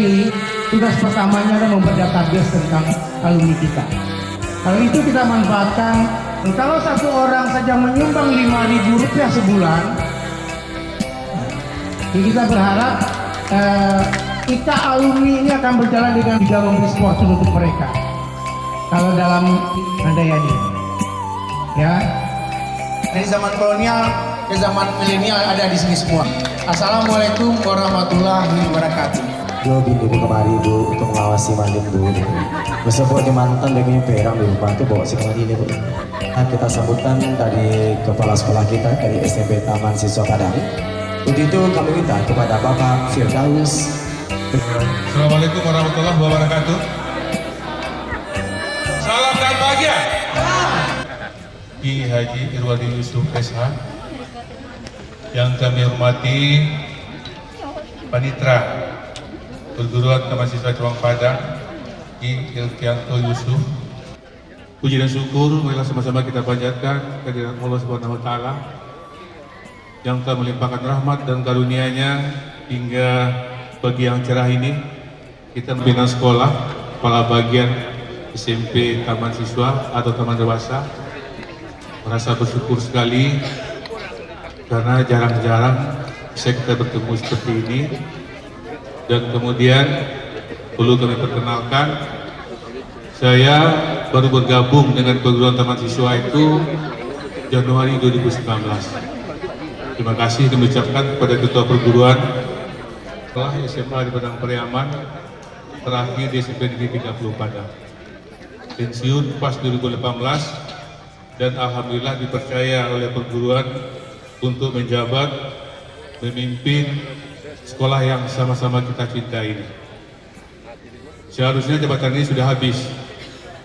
terpilih, tugas pertamanya adalah membuat database tentang alumni kita. Kalau itu kita manfaatkan, kalau satu orang saja menyumbang Rp5.000 sebulan, kita berharap kita alumni ini akan berjalan dengan bisa memberi sponsor untuk mereka. Kalau dalam Handayani, ya, dari zaman kolonial ke zaman milenial ada di sini semua. Assalamualaikum warahmatullahi wabarakatuh. Yo bini bu kemari bu untuk mengawasi Malim bu. Bersebut di mantan dengan perang di rumah itu bawa si kemari ini bu. Nah, kita sambutkan dari kepala sekolah kita dari SMP Taman Siswa Padang. Untuk itu kami minta kepada Bapak Firdaus. Assalamualaikum warahmatullahi wabarakatuh. Salam dan bahagia. Ki Haji Irwadi Yusuf SH yang kami hormati Panitra Perguruan Taman Siswa Cawang Padang Ki Ilkianto Yusuf. Puji dan syukur marilah sama-sama kita panjatkan kehadirat Allah Subhanahu wa taala yang telah melimpahkan rahmat dan karunia-Nya hingga pagi yang cerah ini kita membina sekolah kepala bagian SMP Taman Siswa atau Taman Dewasa merasa bersyukur sekali karena jarang-jarang bisa kita bertemu seperti ini. Dan kemudian perlu kami perkenalkan, saya baru bergabung dengan perguruan Taman Siswa itu Januari 2019. Terima kasih kami ucapkan kepada Ketua Perguruan setelah SMA di Padang Pariaman, terakhir di SMP Negeri 30 Padang. Pensiun pas 2018 dan alhamdulillah dipercaya oleh perguruan untuk menjabat memimpin sekolah yang sama-sama kita cintai ini. Seharusnya jabatan ini sudah habis,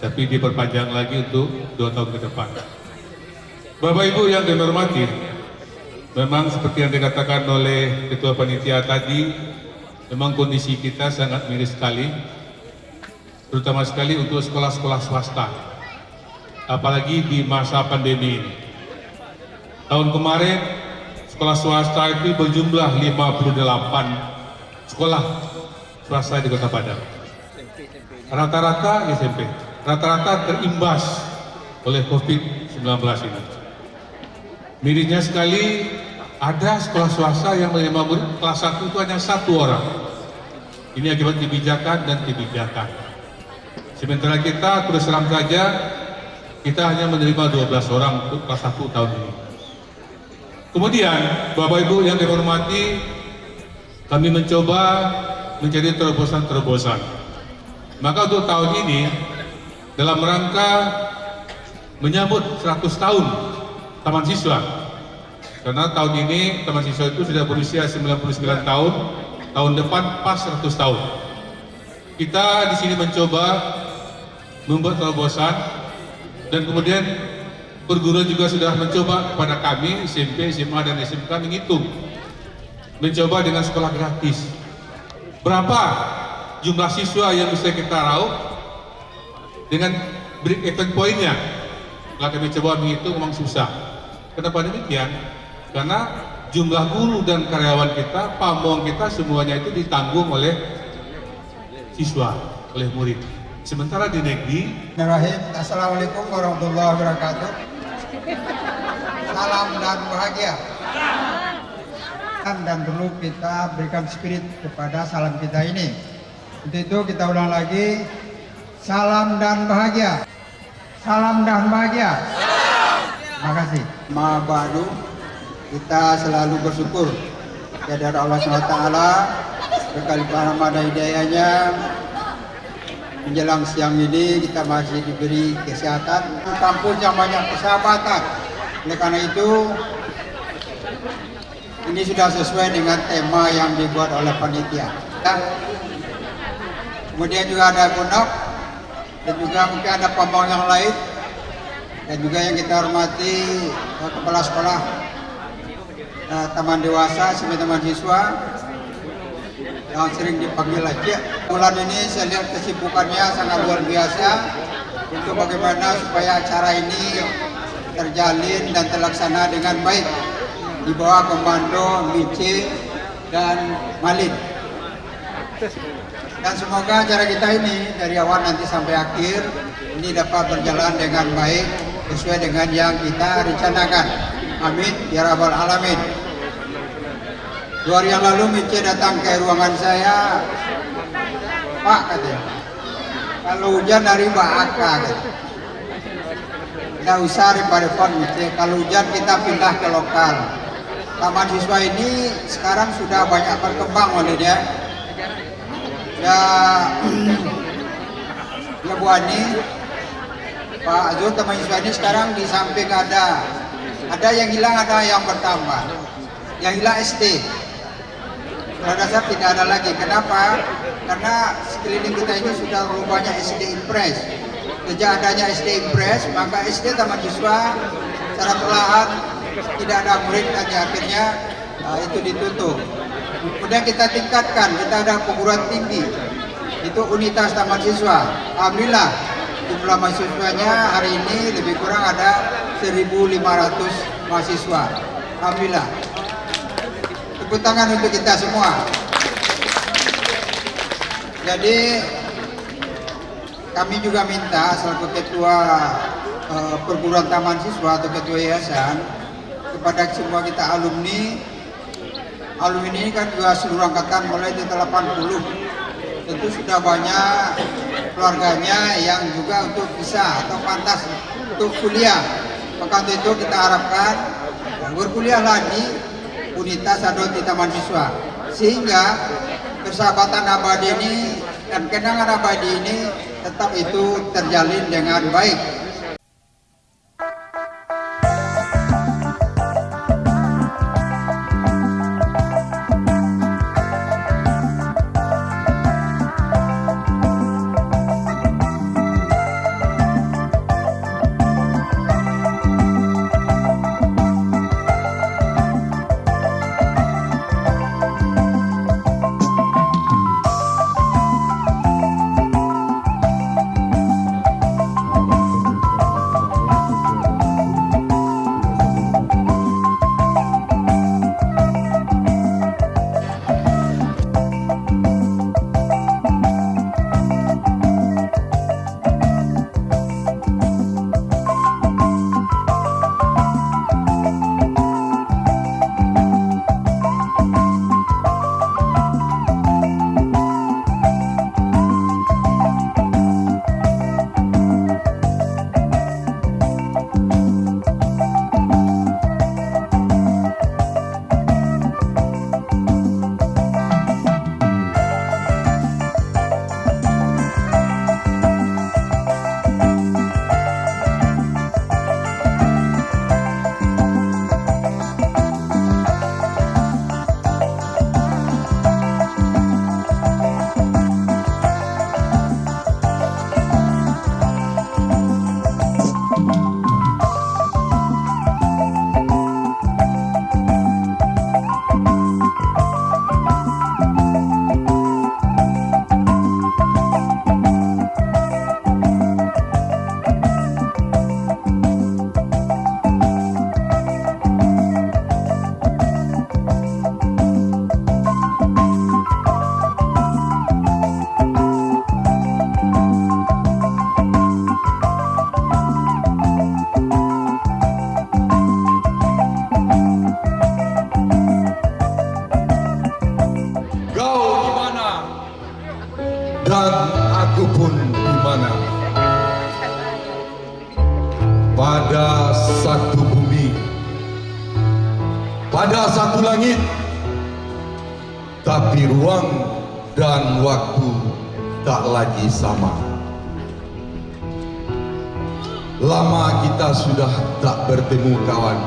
tapi diperpanjang lagi untuk 2 tahun ke depan. Bapak Ibu yang kami hormati, memang seperti yang dikatakan oleh Ketua Panitia tadi, memang kondisi kita sangat miris sekali, terutama sekali untuk sekolah-sekolah swasta, apalagi di masa pandemi ini. Tahun kemarin, sekolah swasta itu berjumlah 58 sekolah swasta di Kota Padang. Rata-rata SMP, rata-rata terimbas oleh COVID-19 ini. Mirisnya sekali, ada sekolah swasta yang menerima murid kelas 1 itu hanya 1 orang. Ini akibat kebijakan dan kebijakan. Sementara kita terus terang saja, kita hanya menerima 12 orang untuk kelas 1 tahun ini. Kemudian, Bapak Ibu yang dihormati, kami mencoba mencari terobosan-terobosan. Maka untuk tahun ini, dalam rangka menyambut 100 tahun Taman Siswa, karena tahun ini Taman Siswa itu sudah berusia 99 tahun, tahun depan pas 100 tahun. Kita di sini mencoba membuat terobosan, dan kemudian perguruan juga sudah mencoba kepada kami SMP, SMA, dan SMK menghitung, mencoba dengan sekolah gratis. Berapa jumlah siswa yang bisa kita raup dengan break even point-nya? Kalau kami coba menghitung memang susah. Kenapa demikian? Karena jumlah guru dan karyawan kita, pamong kita semuanya itu ditanggung oleh siswa, oleh murid. Sementara di negeri. Assalamualaikum warahmatullahi wabarakatuh. Salam dan bahagia. Dan dulu kita berikan spirit kepada salam kita ini. Untuk itu kita ulang lagi. Salam dan bahagia. Salam dan bahagia. Terima kasih. Ma'badu, kita selalu bersyukur kepada Allah SWT berkali rahmat dan hidayahnya. Menjelang siang ini kita masih diberi kesehatan, kampus yang banyak persahabatan. Oleh karena itu, ini sudah sesuai dengan tema yang dibuat oleh panitia. Kemudian juga ada pondok, dan juga mungkin ada pamong yang lain, dan juga yang kita hormati kepala sekolah Taman Dewasa, sebagai Taman Siswa yang sering dipanggil aja. Bulan ini saya lihat kesibukannya sangat luar biasa untuk bagaimana supaya acara ini terjalin dan terlaksana dengan baik di bawah komando Mice dan Malin. Dan semoga acara kita ini dari awal nanti sampai akhir ini dapat berjalan dengan baik sesuai dengan yang kita rencanakan. Amin ya rabbal alamin. 2 hari yang lalu Mice datang ke ruangan saya, Pak katanya, kalau hujan dari Mbak Aka katanya. Nggak usah repot-repot Mice, kalau hujan kita pindah ke lokal. Taman siswa ini sekarang sudah banyak berkembang oleh dia. Ya, ya Bu Ani, Pak Azul, taman siswa ini sekarang di samping ada yang hilang, ada yang bertambah. Yang hilang SD. Sekolah dasar tidak ada lagi. Kenapa? Karena sekeliling kita ini sudah terlalu banyak SD Impres. Sejak adanya SD Impres, maka SD taman siswa secara perlahan tidak ada murid lagi, akhirnya itu ditutup. Kemudian kita tingkatkan, kita ada perguruan tinggi, itu unitas taman siswa. Alhamdulillah jumlah mahasiswanya hari ini lebih kurang ada 1.500 mahasiswa. Alhamdulillah. Tepuk tangan untuk kita semua. Jadi kami juga minta selaku ketua perguruan taman siswa atau ketua yayasan kepada semua kita alumni ini kan juga seluruh angkatan mulai dari 80, tentu sudah banyak keluarganya yang juga untuk bisa atau pantas untuk kuliah. Maka untuk itu kita harapkan berkuliah lagi unitas atau di taman siswa, sehingga persahabatan abadi ini dan kenangan abadi ini tetap itu terjalin dengan baik. dan aku pun di mana. Pada satu bumi, pada satu langit, tapi ruang dan waktu tak lagi sama. Lama kita sudah tak bertemu kawan.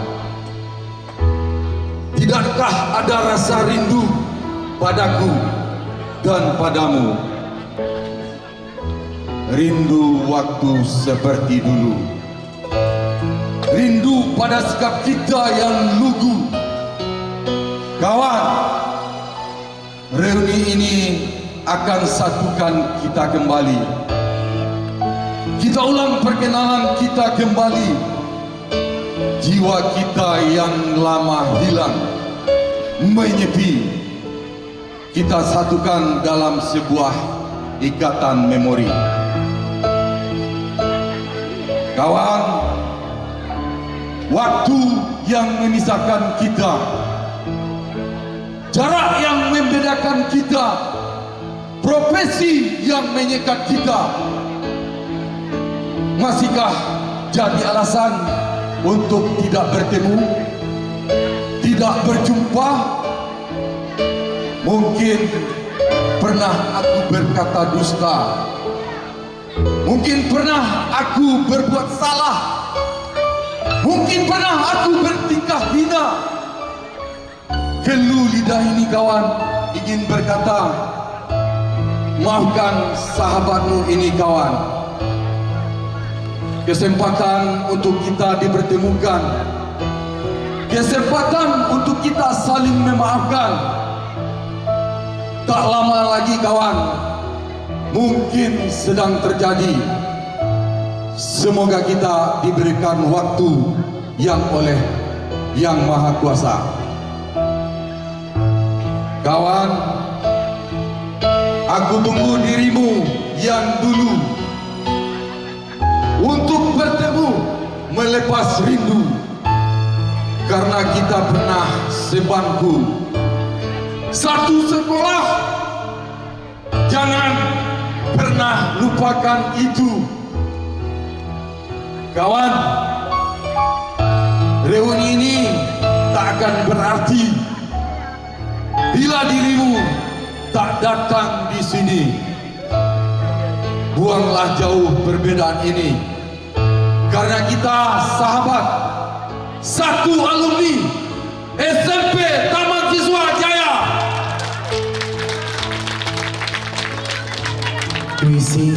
Tidakkah ada rasa rindu padaku dan padamu? Rindu waktu seperti dulu. Rindu pada sikap kita yang lugu. Kawan, reuni ini akan satukan kita kembali. Kita ulang perkenalan kita kembali. Jiwa kita yang lama hilang, menyepi. kita satukan dalam sebuah ikatan memori. Kawan, waktu yang memisahkan kita, jarak yang membedakan kita, profesi yang menyekat kita, masihkah jadi alasan untuk tidak bertemu, tidak berjumpa? Mungkin pernah aku berkata dusta, mungkin pernah aku berbuat salah, mungkin pernah aku bertingkah hina. Gelu lidah ini kawan ingin berkata, maafkan sahabatmu ini kawan. Kesempatan untuk kita dipertemukan, kesempatan untuk kita saling memaafkan. Tak lama lagi kawan, mungkin sedang terjadi. Semoga kita diberikan waktu yang oleh Yang Maha Kuasa. Kawan, aku tunggu dirimu yang dulu untuk bertemu melepas rindu, karena kita pernah sebangku, satu sekolah. Jangan pernah lupakan itu. Kawan, reuni ini tak akan berarti bila dirimu tak datang di sini. Buanglah jauh perbedaan ini, karena kita sahabat, satu alumni SMP Taman Siswa Jaya. Puisi